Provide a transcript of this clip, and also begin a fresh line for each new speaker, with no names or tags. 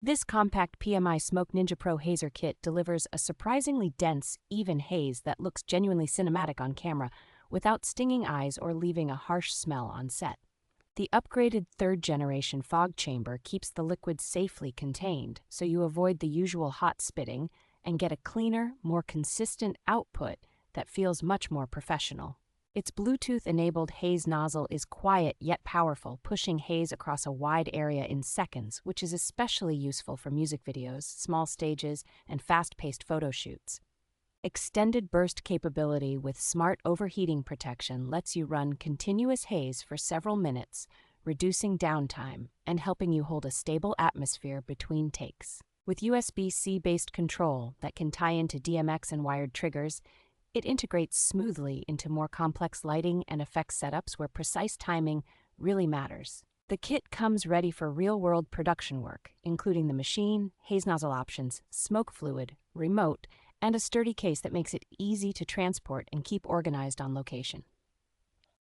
This compact PMI SmokeNINJA Pro Hazer kit delivers a surprisingly dense, even haze that looks genuinely cinematic on camera without stinging eyes or leaving a harsh smell on set. The upgraded third-generation fog chamber keeps the liquid safely contained, so you avoid the usual hot spitting and get a cleaner, more consistent output that feels much more professional. Its Bluetooth-enabled haze nozzle is quiet yet powerful, pushing haze across a wide area in seconds, which is especially useful for music videos, small stages, and fast-paced photo shoots. Extended burst capability with smart overheating protection lets you run continuous haze for several minutes, reducing downtime and helping you hold a stable atmosphere between takes. With USB-C based control that can tie into DMX and wired triggers, it integrates smoothly into more complex lighting and effects setups where precise timing really matters. The kit comes ready for real-world production work, including the machine, haze nozzle options, smoke fluid, remote, and a sturdy case that makes it easy to transport and keep organized on location.